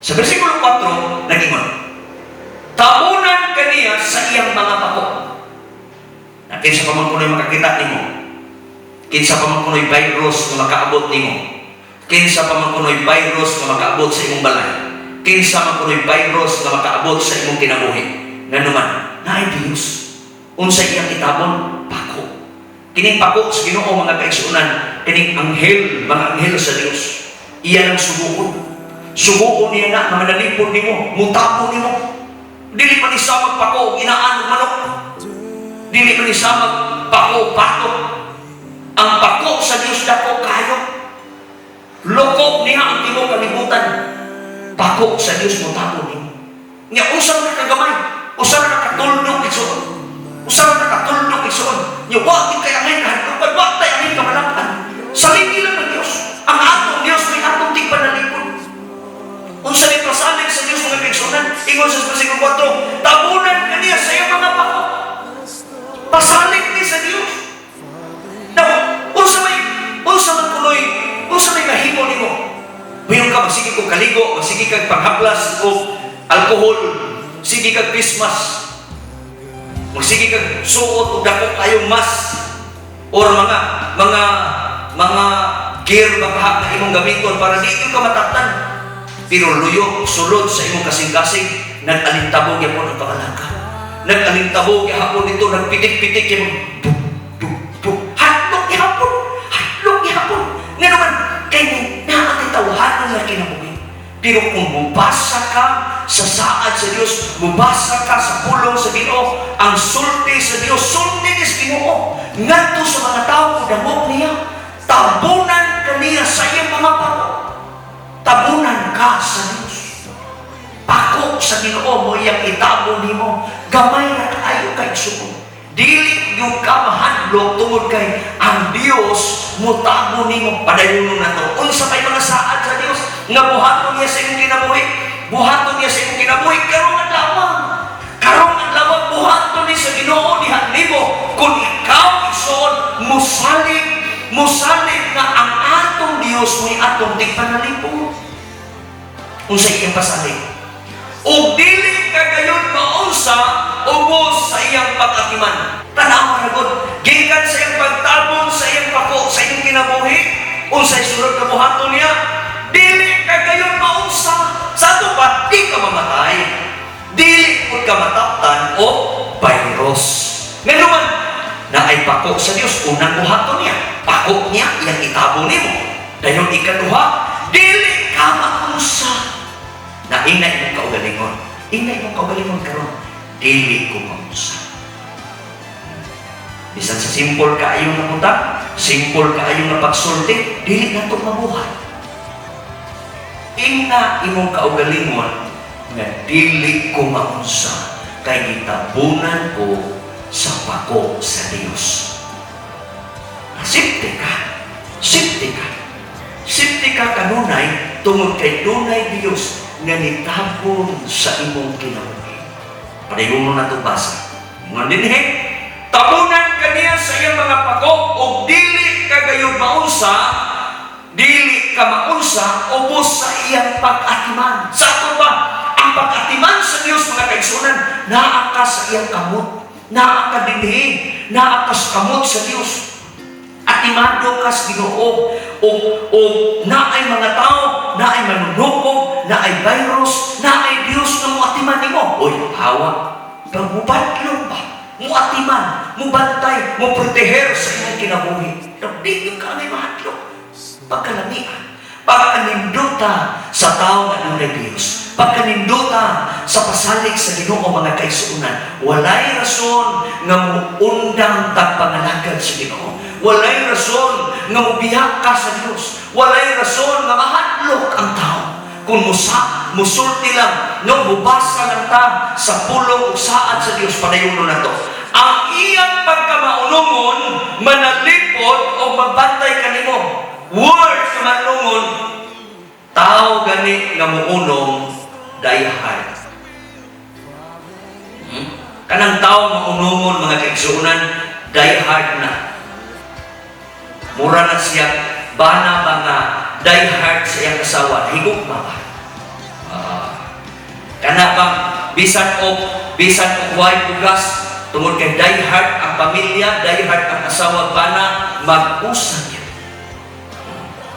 Sa versikulo 4, nagingon, tabunan kaniya sa iyang mga pako. Na kinsa pa man kuno'y makakita nimo, kinsa pa man kuno'y virus na makaabot nimo, kinsa pa man kuno'y virus na makaabot sa imong balay, kinsa man kuno'y virus na makaabot sa imong kinabuhi, nganuman naay Dios unsa iyang itabon pako. Kining pako sa Ginoo mga kaigsuonan, kining anghel, mga anghel sa Dios, iya nang subuon niya na manalipod nimo, mutabo nimo. Dili man isa magpako inaan og manok, dili man isa magpako pato. Ang pako sa Dios dako kayo, lokop niya ang tibuok kalibutan. Pako sa Dios mutabo nimo. Nya usa na kagamay, usa na katulnog igsoon, usa na katulnog igsoon. Nya wa kay angay kahadlok, wa tay angay kamalapan. Saligi lang ng Dios. Ang atong Dios may atong tigpanalipod. Unsa ni pasalig sa Dios mga kaigsuonan, ingon sa versikulo 4, tabunan kaniya sa iyang mga pako. Pasalig ni sa Dios. Now, unsa may mahimo nimo? Mayon ka magsige kog kaligo, magsige kag panghaplas o alcohol, sige kag Christmas, magsige kag suot og dako kayong mas or mga gear baka na imong gamiton para di ka mataktan. Pero luyo, sulod sa imong kasing-kasing, nag-alintabog yapon ang pangalangka. Nag-alintabog yapon dito, nagpitik-pitik yung hatlok yapon. Nga naman, kaya nakakitawahan na kinabuhi. Pero kung mubasa ka sa saad sa Diyos, mubasa ka sa pulong sa Ginoo, ang sulti sa Diyos, sulti ni sa Ginoo, ngadto sa mga tao, damok niya, tabunan kaniya sa iyang mga pako. Tabunan ka sa Diyos. Pako sa Ginoo mo iyang itabo nimo. Gamay na kayo kay suko. Dili yung ka mahadlok tungod kay ang Dios mo tabo nimo. Padayon na to. Unsa may mga saad sa Dios nga buhaton niya sa imong kinabuhi. Buhaton niya sa imong kinabuhi karong adlaw. Karong adlaw buhaton ni sa Ginoo diha nimo kun ikaw ison musalig nga ang atong Dios may atong tigpanalipod. Unsa iyang pasalig? O dili kagayon maunsa ubos sa iyang pag-atiman. Tanawa ra gud, gikan sa iyang pagtabon sa iyang pako sa iyang kinabuhi, unsay sulod nga buhaton niya? Dili kagayon maunsa. Sa ato pa, di ka mamatay. Dili pud ka mataptan o virus. Ngayon na ay pako sa Dios, unang buhaton niya. Pako niya, iyang itabo nimo. Dayon ikaduha, dili ka maunsa. Na inay mong kaugalingon. Inay mong kaugalingon karon, dili ko maunsa. Bisan sa simple kaayong napunta, simple kaayong napagsulti, dili na ito mabuhay. Ina imong kaugalingon na dili ko maunsa kay gitabunan ko sa pako sa Dios. Sipti ka kanunay tungod kay dunay Dios nga nitabon sa imong kinabuhi. Padayon mo na ito basa. Ngon dinhi, tabunan kaniya sa iyang mga pako o dili kagayon maunsa, dili ka maunsa ubos sa iyang pag-atiman. Sa ato ba, ang pag-atiman sa Dios mga kaigsuonan, naa ka sa iyang kamot, naa ka dinhi, naa ka sa kamot sa Dios. Atimado ka sa Ginoo o naay mga tao, naay manunukog, naay virus, naay Dios na mo atiman nimo. Oy, hawa. Pero mubadlong ba? Mo atiman, mo bantay, mo proteher sa iyong kinabuhi. Pero di yung ka may mahadlok. Pagkalamian, pagkaninduta sa tao na dunay Dios, pagkaninduta sa pasalig sa Ginoo mga kaigsuonan, walay rason nga muundang tagpangalagad sa Ginoo. Walay rason nga mubiyak ka sa Diyos. Walay rason nga mahadlok ang tao. Kung musulti lang, no, mubasa lang ta sa pulong o saad sa Diyos, padayon na to. Ang iyang pagkamaunungon, manalipod o magbantay kanimo. Word ka manungon, tao gani nga muunong dayhard. Kanang tao maunungon mga kaigsuonan, dayhard na. Mura na siya, bana ba nga, die hard sa iyang asawa, higugma ba? Kana bang bisan og way bugas tungod kay die hard ang pamilya, die hard ang asawa bana, mag-usap yun.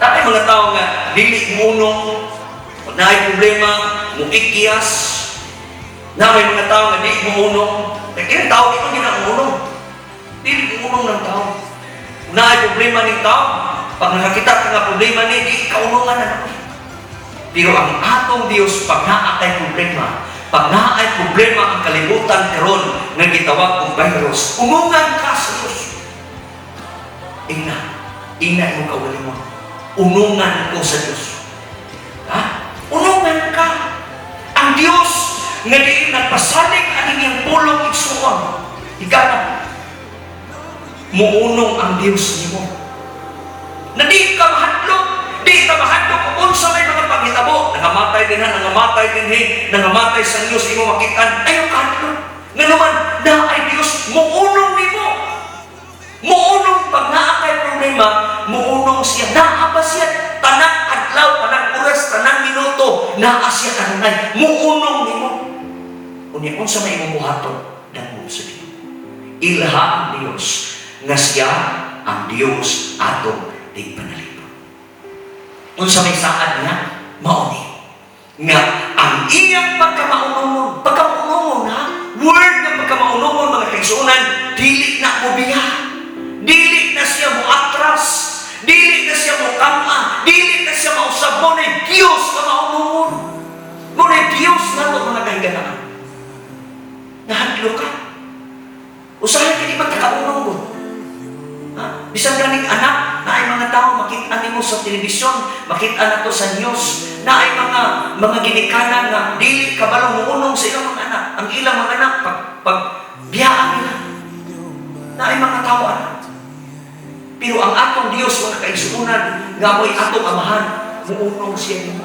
Tapos mga tao nga dili munong naay problema mo ikyas, na may mga tao nga di munong, kaya tao di man ginamunong, dili munong ng tao. Naay problema ng tao, pag nakakita ka nga problema ni di kaunungan na naman. Pero ang atong Dios, pag naakay problema, pag naay problema ang kalibutan karon nga gitawag og virus, umungan ka sa Dios. Ina mo kawali mo. Unungan ko sa Dios. Ha? Unungan ka. Ang Dios nga di nagpasalig aning iyang pulong igsuon. Igana. Muunong ang Dios nimo. Na di ka mahadlok, di ka mahadlok kung unsa may mga panghitabo, nangamatay din nangamatay sa Dios imo makitaan, ayaw kahadlok. Nga naman, na ay Dios, muunong nimo. Muunong pag naakay problema, muunong siya. Naa pa siya, tanang adlaw, tanang oras, tanang minuto, naa siya kanunay. Muunong nimo. Unya, unsa may imong buhaton, damo sa Dios. Ilha ang Dios, nga siya ang Dios atong di panalipod. Unsa may saad niya, mauni. Nga ang iyang pagkamaunungon ha, word ng pagkamaunungon mga kaigsuonan, dili na mo biya. Dili na siya mo atras, dili na siya mo kama, dili na siya mausab mo na Diyos na maunungon. Mo na Diyos na ito mga kahiganaan. Nahadlo ka. Usahay ka di magkakaunungon. Bisan ganing anak, na ay mga tao, makita mo sa telebisyon, makita na to sa news, na ay mga ginikanan na dili kabalong muunong sa ilang mga anak. Ang ilang mga anak, pag biyaan nila, na ay mga tao anak. Pero ang atong Diyos, mga kaigsuunan, nga mo'y atong amahan, muunong siya nimo.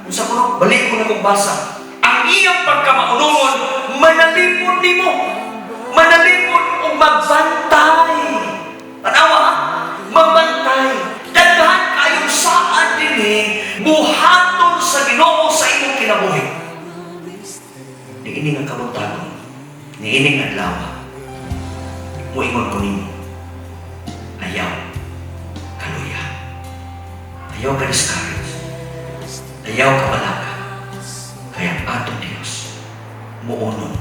Kung sa kuno, balik ko na kong basa. Ang iyang pagkamaunungon, manalipod nimo. Manalipod o magbantay. Tanawa, magbantay. Daghan kayong saan din buhaton sa Ginoo sa imong kinabuhi. Niining ang kabuntagon, niining ang adlaw, muingon ko nimo. Ayaw kaluya. Ayaw ka discourage. Ayaw ka balaka. Kaya ang atong Diyos, muunong.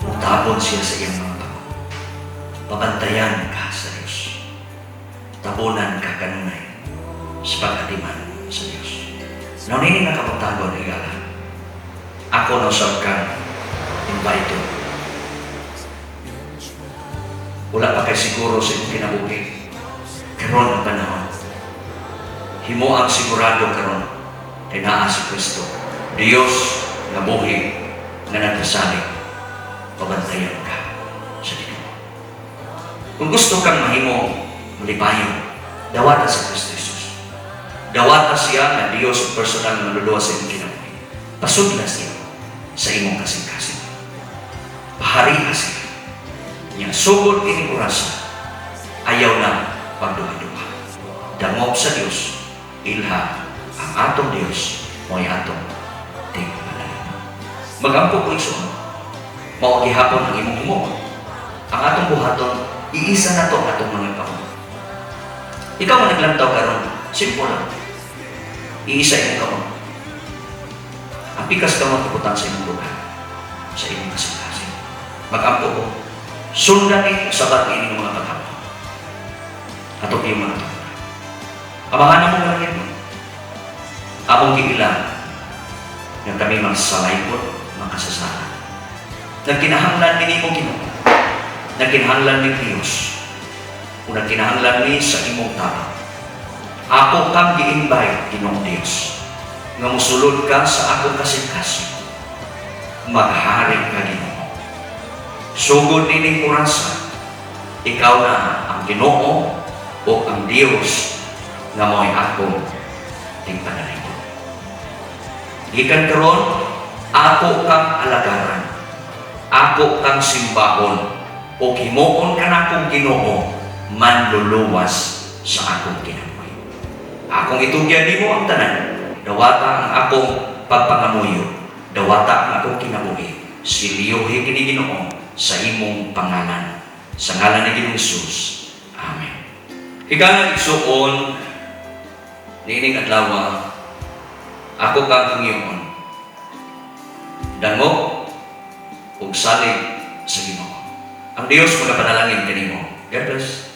Mutabon siya sa iyang mga pako. Pabantayan ka sa Diyos. Tabunan ka kanunay sa pagkatiman sa Diyos. Nauninin na kapagtagon, higala. Ako na usap ka, invite. Wala pa kay siguro sa iyong kinabuhi. Karon ang panahon. Himo ang sigurado karon kay naa si Kristo. Diyos na buhi na nagpasalig. Pabantayan ka sa Ginoo. Kung gusto kang mahimo malipayon, dawata sa Kristo Jesus. Dawata siya na Diyos personal na maluluwa sa iyong kinabuhi. Pasudla siya sa imong kasing-kasing. Pahariha siya. Yang sugod ini kurasa, ayaw na pagduha-duha. Dangog sa Diyos, ilha ang atong Diyos, mo'y atong tingpalan. Magampo ko iso, mawagihapon ang imong himo. Ang atong buhaton, iisa na to atong mga kaon. Ikaw man naglantaw karon, simple lang. Iisa imong kaon. Ang pikas ka mo tukutan sa imong lugar, sa imong kasing-kasing. Magampo ko, sundan sabat ini mga paghapon. Ato yung mga ito. Amahan mo nga rin. Among giilang na kami magsalaypon, makasasala. Nagkinahanglan ni mo Ginoo. Nagkinahanglan ni Diyos. Kung nagkinahanglan ni sa imong tao. Ako kang gi-invite, Ginoong Diyos. Nga musulod ka sa akong kasing-kasing. Maghari ka, Ginoo. Sugod nining kurasa, ikaw na ang Ginoo o ang Diyos nga mo'y akong tingpanalipod. Gikan karon, ako kang alagaran, ako kang simbahon, o himuon ka na akong Ginoo, manluluwas sa akong kinabuhi. Akong itugyan nimo ang tanan, dawata ang akong pagpangamuyo, dawata nga akong kinabuhi, siliyuhi kini Ginoo sa imong pangalan. Sa ngalan ni Ginoong Hesus. Amen. Higangan igsuon, niining adlaw, ako kang Panginoon, dangog ug salig sa Ginoo. Ang Dios magapanalangin kanimo. God bless.